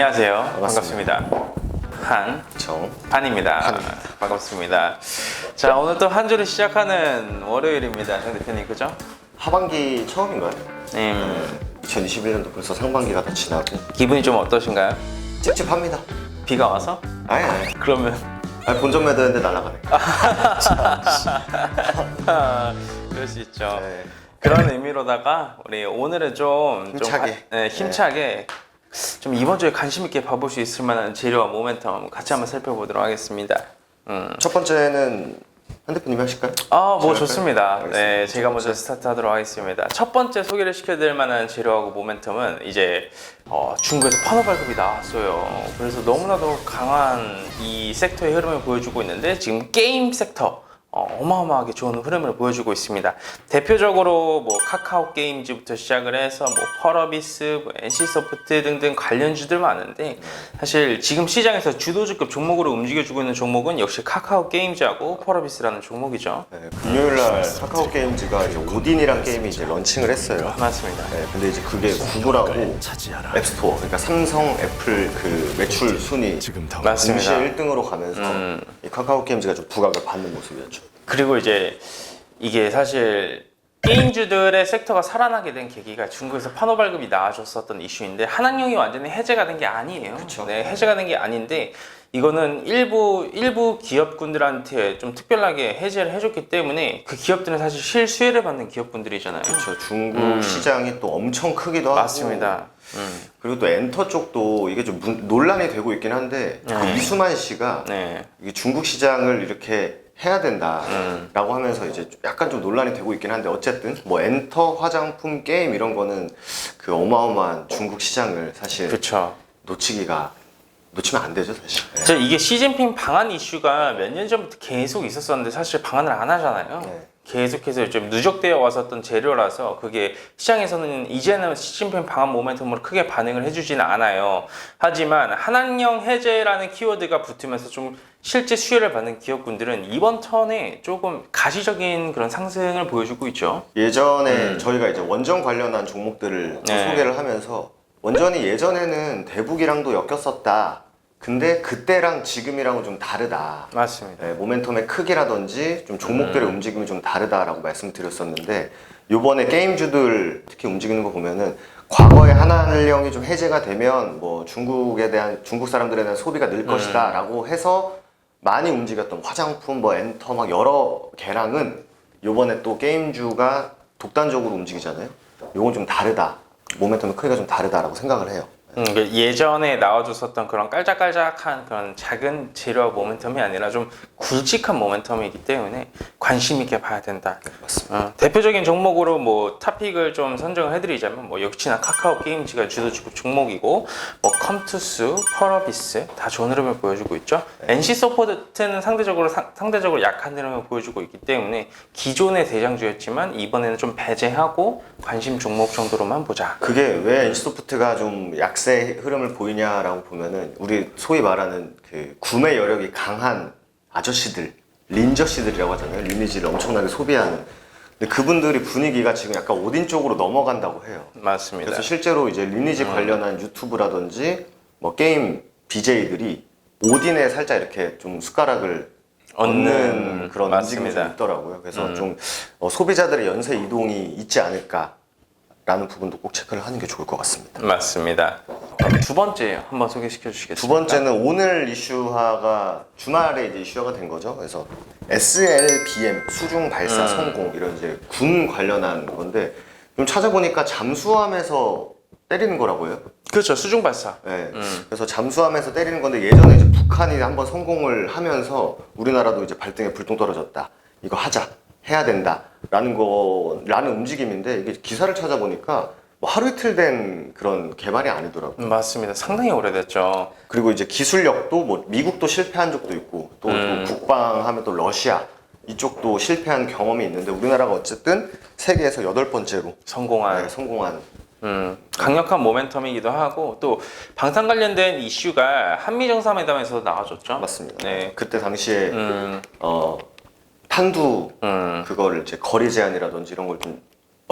안녕하세요. 반갑습니다. 한입니다. 반갑습니다. 자, 오늘 또 한 주를 시작하는 월요일입니다. 정 대표님, 그죠? 하반기 처음인가요? 2021년도 벌써 상반기가 다 지나고 기분이 좀 어떠신가요? 찝찝합니다. 비가 와서? 아니. 그러면 본전 매드는데 날아가네. 그럴 수 있죠. 네. 그런 의미로다가 우리 오늘은 힘차게 좀 이번 주에 관심 있게 봐볼 수 있을 만한 재료와 모멘텀 같이 한번 살펴보도록 하겠습니다. 첫 번째는 한 대표님이 하실까요? 좋습니다. 알겠습니다. 네, 제가 먼저 스타트하도록 하겠습니다. 첫 번째 소개를 시켜드릴 만한 재료하고 모멘텀은 이제 중국에서 판호 발급이 나왔어요. 그래서 너무나도 강한 이 섹터의 흐름을 보여주고 있는데 지금 게임 섹터 어마어마하게 좋은 흐름을 보여주고 있습니다. 대표적으로 뭐 카카오 게임즈부터 시작을 해서 뭐 펄어비스, 뭐 NC소프트 등등 관련주들 많은데 사실 지금 시장에서 주도주급 종목으로 움직여주고 있는 종목은 역시 카카오 게임즈하고 펄어비스라는 종목이죠. 네, 금요일날 카카오 게임즈가 이제 오딘이란 게임이 이제 런칭을 했어요. 맞습니다. 네, 근데 이제 그게 구글하고 앱스토어, 그러니까 삼성, 애플 그 매출 순위 맞습니다. 동시에 1등으로 가면서 이 카카오 게임즈가 좀 부각을 받는 모습이었죠. 그리고 이제 이게 사실 게임주들의 섹터가 살아나게 된 계기가 중국에서 판호 발급이 나와줬었던 이슈인데 한학령이 완전히 해제가 된 게 아니에요. 그쵸. 네, 해제가 된 게 아닌데 이거는 일부 기업군들한테 좀 특별하게 해제를 해줬기 때문에 그 기업들은 사실 실수혜를 받는 기업군들이잖아요. 그렇죠. 중국 시장이 또 엄청 크기도 하고 맞습니다. 그리고 또 엔터 쪽도 이게 좀 논란이 되고 있긴 한데 그 이수만 씨가 네. 이게 중국 시장을 이렇게 해야 된다라고 하면서 이제 약간 좀 논란이 되고 있긴 한데 어쨌든 뭐 엔터, 화장품, 게임 이런 거는 그 어마어마한 중국 시장을 사실 그렇죠. 놓치면 안 되죠 사실. 네. 저 이게 시진핑 방한 이슈가 몇 년 전부터 계속 있었었는데 사실 방한을 안 하잖아요. 네. 계속해서 좀 누적되어 왔었던 재료라서 그게 시장에서는 이제는 시진핑 방한 모멘텀으로 크게 반응을 해주지는 않아요. 하지만 한학령 해제라는 키워드가 붙으면서 좀 실제 수혜를 받는 기업군들은 이번 턴에 조금 가시적인 그런 상승을 보여주고 있죠. 예전에 저희가 이제 원전 관련한 종목들을 네. 소개를 하면서 원전이 예전에는 대북이랑도 엮였었다. 근데 그때랑 지금이랑은 좀 다르다. 맞습니다. 네, 모멘텀의 크기라든지 좀 종목들의 움직임이 좀 다르다라고 말씀드렸었는데 요번에 게임주들 특히 움직이는 거 보면은 과거에 한한령이 좀 해제가 되면 뭐 중국 사람들에 대한 소비가 늘 것이다 라고 해서 많이 움직였던 화장품, 뭐 엔터 막 여러 개랑은 요번에 또 게임주가 독단적으로 움직이잖아요. 요건 좀 다르다. 모멘텀의 크기가 좀 다르다라고 생각을 해요. 예전에 나와줬었던 그런 깔짝깔짝한 그런 작은 재료와 모멘텀이 아니라 좀 굵직한 모멘텀이기 때문에 관심 있게 봐야 된다. 맞습니다. 대표적인 종목으로 뭐 탑픽을 좀 선정을 해드리자면 뭐 역시나 카카오 게임즈가 주도주급 종목이고 뭐 컴투스, 펄어비스 다 좋은 흐름을 보여주고 있죠. NC소프트는 상대적으로 약한 흐름을 보여주고 있기 때문에 기존의 대장주였지만 이번에는 좀 배제하고 관심 종목 정도로만 보자. 그게 왜 NC소프트가 좀 약세 흐름을 보이냐라고 보면은 우리 소위 말하는 그 구매 여력이 강한 아저씨들, 린저씨들이라고 하잖아요. 리니지를 엄청나게 소비하는. 근데 그분들이 분위기가 지금 약간 오딘 쪽으로 넘어간다고 해요. 맞습니다. 그래서 실제로 이제 리니지 관련한 유튜브라든지 뭐 게임 BJ들이 오딘에 살짝 이렇게 좀 숟가락을 얹는 그런 맞습니다. 움직임이 좀 있더라고요. 그래서 좀 소비자들의 연쇄 이동이 있지 않을까라는 부분도 꼭 체크를 하는 게 좋을 것 같습니다. 맞습니다. 그럼 두 번째 한번 소개시켜 주시겠습니까? 두 번째는 오늘 이슈화가 주말에 이제 이슈화가 된 거죠. 그래서 SLBM 수중 발사 성공 이런 이제 군 관련한 건데 좀 찾아보니까 잠수함에서 때리는 거라고 해요. 그렇죠. 수중 발사. 네. 그래서 잠수함에서 때리는 건데 예전에 이제 북한이 한번 성공을 하면서 우리나라도 이제 발등에 불똥 떨어졌다. 이거 해야 된다라는 움직임인데 이게 기사를 찾아보니까 뭐 하루 이틀 된 그런 개발이 아니더라고요. 맞습니다. 상당히 오래됐죠. 그리고 이제 기술력도 뭐 미국도 실패한 적도 있고 또 국방하면 또 러시아 이쪽도 실패한 경험이 있는데 우리나라가 어쨌든 세계에서 8번째로 성공한 강력한 모멘텀이기도 하고 또 방산 관련된 이슈가 한미 정상회담에서 나와줬죠. 맞습니다. 네. 그때 당시에 탄두 그거를 이제 거리 제한이라든지 이런 걸 좀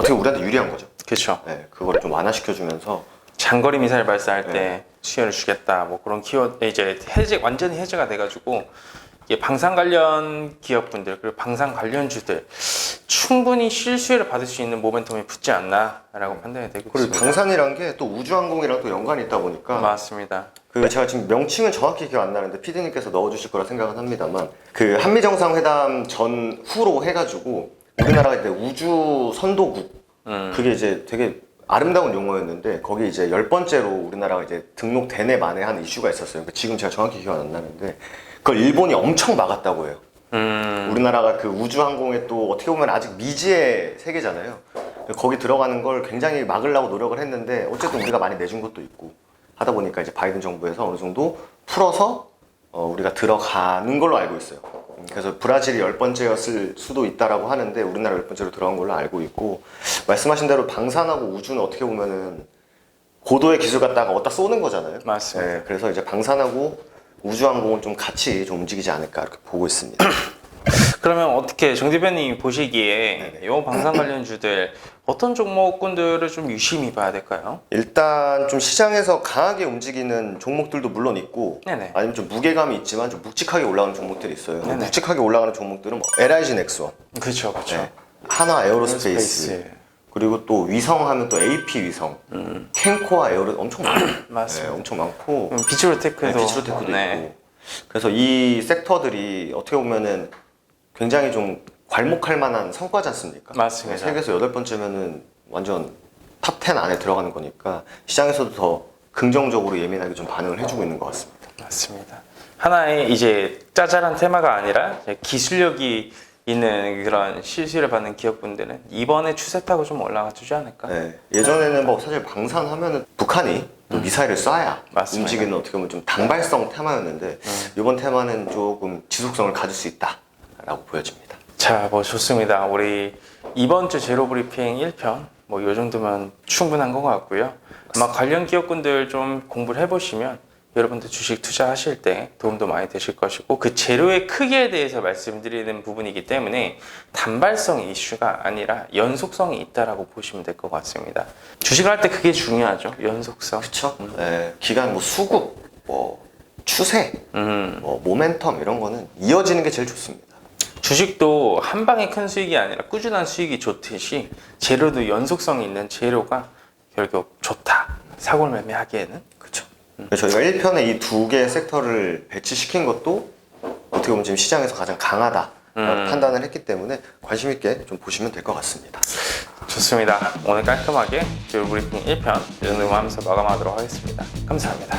어떻게 우리한테 유리한 거죠. 그렇죠. 네, 그거를 좀 완화시켜주면서 장거리 미사일 발사할 때 네. 수혜를 주겠다. 뭐 그런 키워드 이제 완전히 해제가 돼가지고 이게 방산 관련 기업분들 그리고 방산 관련주들 충분히 실수혜를 받을 수 있는 모멘텀이 붙지 않나라고 판단이 되고 그리고 있습니다. 방산이란 게 또 우주항공이랑 또 연관이 있다 보니까 맞습니다. 그 제가 지금 명칭은 정확히 기억 안 나는데 피디님께서 넣어주실 거라 생각은 합니다만 그 한미 정상회담 전후로 해가지고 우리나라가 이제 우주 선도국 그게 이제 되게 아름다운 용어였는데 거기 이제 10번째로 우리나라가 이제 등록된 해 만에 한 이슈가 있었어요. 그러니까 지금 제가 정확히 기억 안 나는데 그걸 일본이 엄청 막았다고 해요. 우리나라가 그 우주항공에 또 어떻게 보면 아직 미지의 세계잖아요. 거기 들어가는 걸 굉장히 막으려고 노력을 했는데 어쨌든 우리가 많이 내준 것도 있고 하다 보니까 이제 바이든 정부에서 어느 정도 풀어서 우리가 들어가는 걸로 알고 있어요. 그래서 브라질이 10번째였을 수도 있다라고 하는데 우리나라 10번째로 들어간 걸로 알고 있고 말씀하신 대로 방산하고 우주는 어떻게 보면은 고도의 기술 갖다가 어디다 쏘는 거잖아요. 맞습니다. 네, 그래서 이제 방산하고 우주항공은 좀 같이 좀 움직이지 않을까 이렇게 보고 있습니다. 그러면 어떻게 정 대표님이 보시기에 이 방산 관련주들 어떤 종목군들을 좀 유심히 봐야 될까요? 일단 좀 시장에서 강하게 움직이는 종목들도 물론 있고 네네. 아니면 좀 무게감이 있지만 좀 묵직하게 올라가는 종목들이 있어요. 네네. 묵직하게 올라가는 종목들은 뭐 LIG 넥스원, 그렇죠, 그렇죠. 네. 하나 에어로스페이스, 에어로스페이스. 그리고 또 위성하면 또 AP 위성, 캔코아 에어로 엄청 많아요. 맞습니다. 네, 엄청 많고 비츠로테크도 네, 비츠로테크도 네. 있고 그래서 이 섹터들이 어떻게 보면은 굉장히 좀 괄목할 만한 성과지 않습니까? 맞습니다. 네, 세계에서 8번째면은 완전 탑 10 안에 들어가는 거니까 시장에서도 더 긍정적으로 예민하게 좀 반응을 해주고 있는 것 같습니다. 맞습니다. 하나의 이제 짜잘한 테마가 아니라 이제 기술력이 있는 그런 실시를 받는 기업분들은 이번에 추세 타고 좀 올라가 주지 않을까? 네, 예전에는 뭐 사실 방산하면은 북한이 또 미사일을 쏴야 맞습니다. 움직이는 어떻게 보면 좀 단발성 테마였는데 이번 테마는 조금 지속성을 가질 수 있다라고 보여집니다. 자, 뭐 좋습니다. 우리 이번 주 제로 브리핑 1편 뭐 이 정도면 충분한 것 같고요. 아마 관련 기업군들 좀 공부를 해보시면 여러분들 주식 투자하실 때 도움도 많이 되실 것이고 그 재료의 크기에 대해서 말씀드리는 부분이기 때문에 단발성 이슈가 아니라 연속성이 있다라고 보시면 될 것 같습니다. 주식을 할 때 그게 중요하죠. 연속성. 그렇죠? 네, 기간 뭐 수급, 뭐 추세, 뭐 모멘텀 이런 거는 이어지는 게 제일 좋습니다. 주식도 한 방에 큰 수익이 아니라 꾸준한 수익이 좋듯이 재료도 연속성이 있는 재료가 결국 좋다. 사고를 매매하기에는. 그렇죠. 저희가 1편에 이 두 개의 섹터를 배치시킨 것도 어떻게 보면 지금 시장에서 가장 강하다 판단을 했기 때문에 관심 있게 좀 보시면 될 것 같습니다. 좋습니다. 오늘 깔끔하게 제로 브리핑 1편 이 정도만 하면서 마감하도록 하겠습니다. 감사합니다.